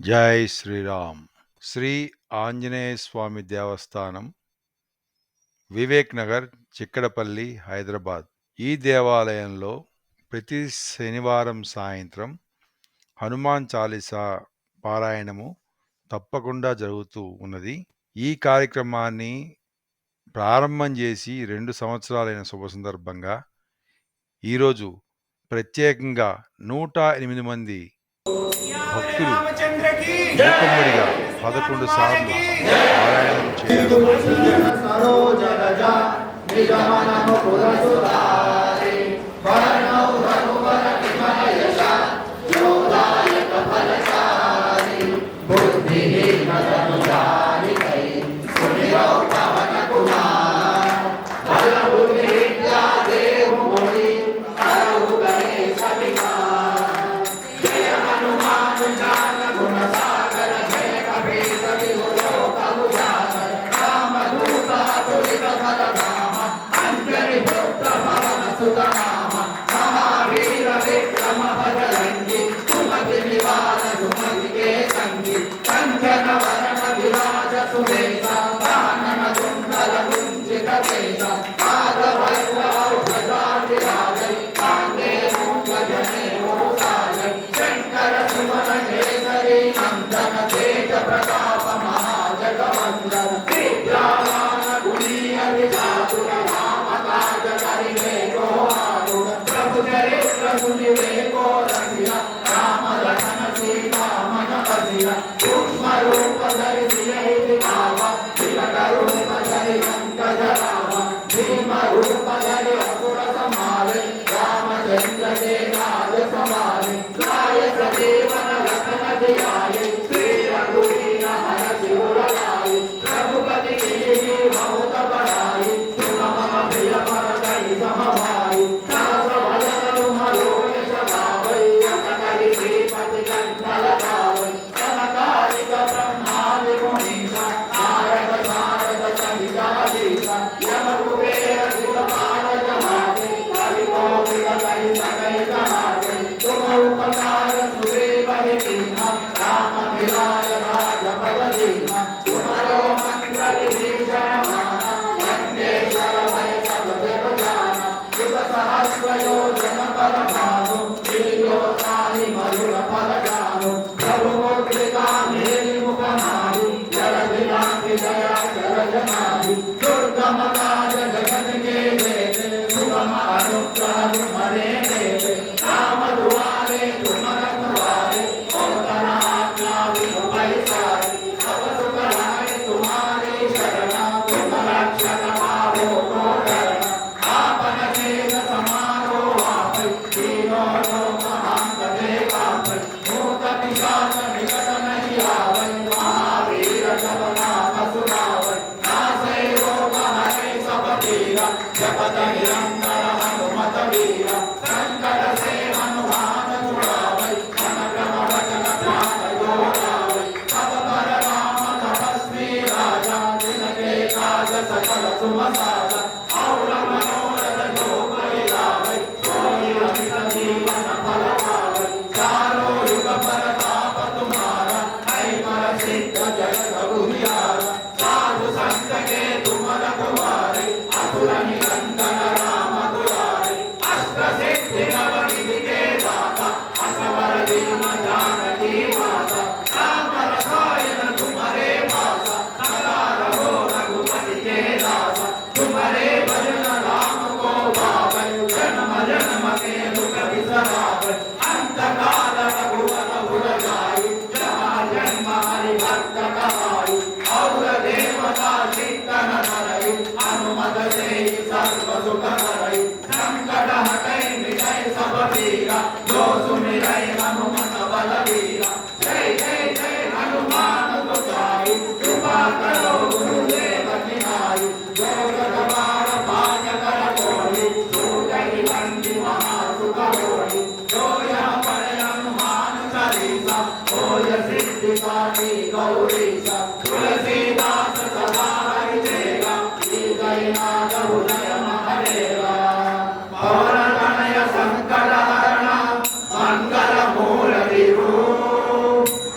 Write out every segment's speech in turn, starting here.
జై శ్రీరామ్. శ్రీ ఆంజనేయ స్వామి దేవస్థానం, వివేక్ నగర్, చిక్కడపల్లి, హైదరాబాద్. ఈ దేవాలయంలో ప్రతి శనివారం సాయంత్రం హనుమాన్ చాలీసా పారాయణము తప్పకుండా జరుగుతూ ఉన్నది. ఈ కార్యక్రమాన్ని ప్రారంభం చేసి 2 సంవత్సరాలైన శుభ సందర్భంగా ఈరోజు ప్రత్యేకంగా 108 మంది భక్తులు మూకమ్మడిగా 11 సార్లు పారాయణం చేయడం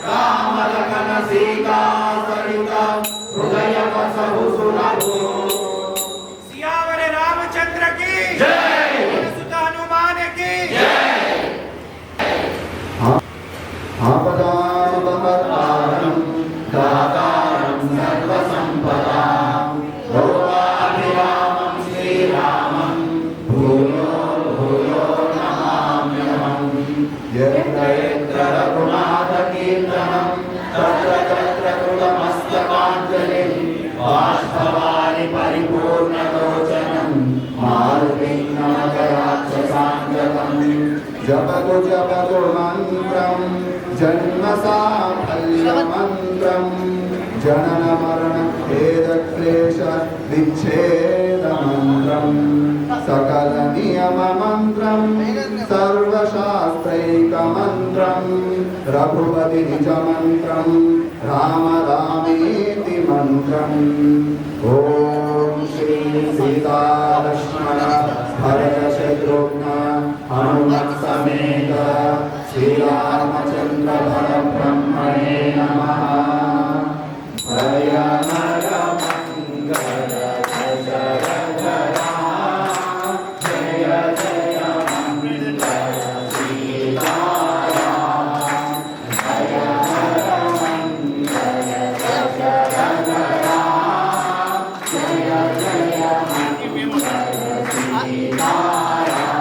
Rama जपतु मंत्रम जन्म साफल्य मंत्रम जनन मरण भेद क्लेश विच्छेद मंत्रम सकल नियम मंत्रम सर्वशास्त्रैक मंत्रम रघुपति निज मंत्रम राम रामेति मंत्रम ओम श्री सीता लक्ष्मण भरत शत्रुघ्न हनुमत समेत श्री रामचंद्र परब्रह्मणे नमः। भयमर मंगल दशरथ राम जय जय मंगल सीताराम। भयमर मंगल दशरथ राम जय जय मंगल सीताराम। मंगल जय मंगल राम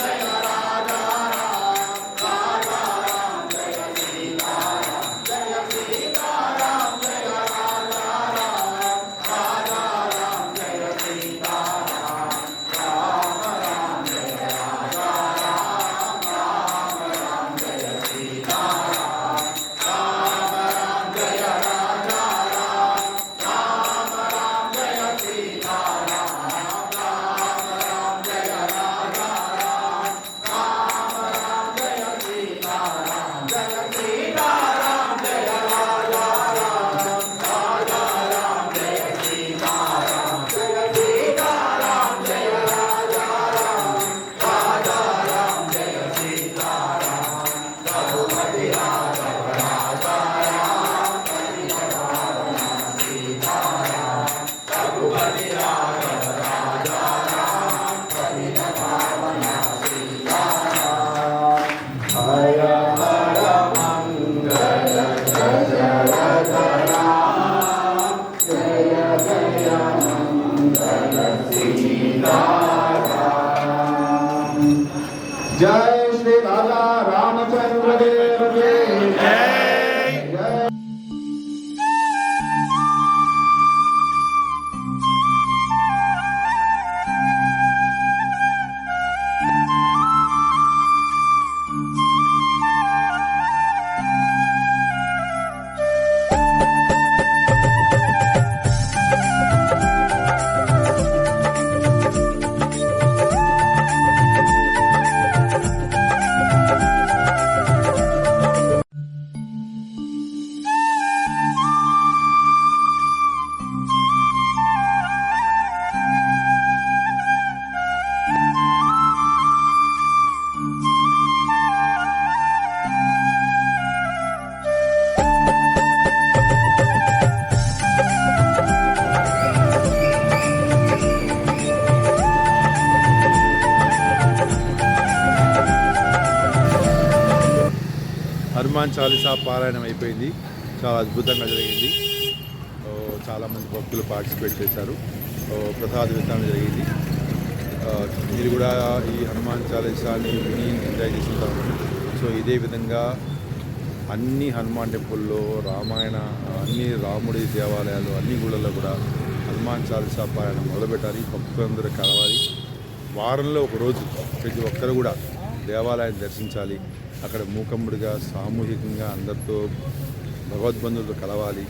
मंगल जय श्री राजा रामचंद्र देव की जय। హనుమాన్ చాలీసా పారాయణం అయిపోయింది. చాలా అద్భుతంగా జరిగింది. చాలామంది భక్తులు పార్టిసిపేట్ చేశారు. ప్రసాద వితరణ జరిగింది. మీరు కూడా ఈ హనుమాన్ చాలీసాని విని ఎంజాయ్ చేస్తుంటారు. సో ఇదే విధంగా అన్ని హనుమాన్ టెంపుల్లో అన్ని రాముడి దేవాలయాలు అన్ని గుళ్ళల్లో కూడా హనుమాన్ చాలీసా పారాయణం మొదలుపెట్టాలి. భక్తులందరూ కలవాలి. వారంలో ఒక రోజు ప్రతి ఒక్కరు కూడా దేవాలయాన్ని దర్శించాలి. అక్కడ మూకమ్ముడిగా సామూహికంగా అందరితో భగవద్బంధువులతో కలవాలి.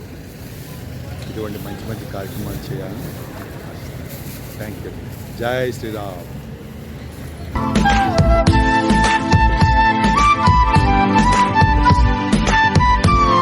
ఇటువంటి మంచి మంచి కార్యక్రమాలు చేయాలని థ్యాంక్ యూ. జై శ్రీరామ్.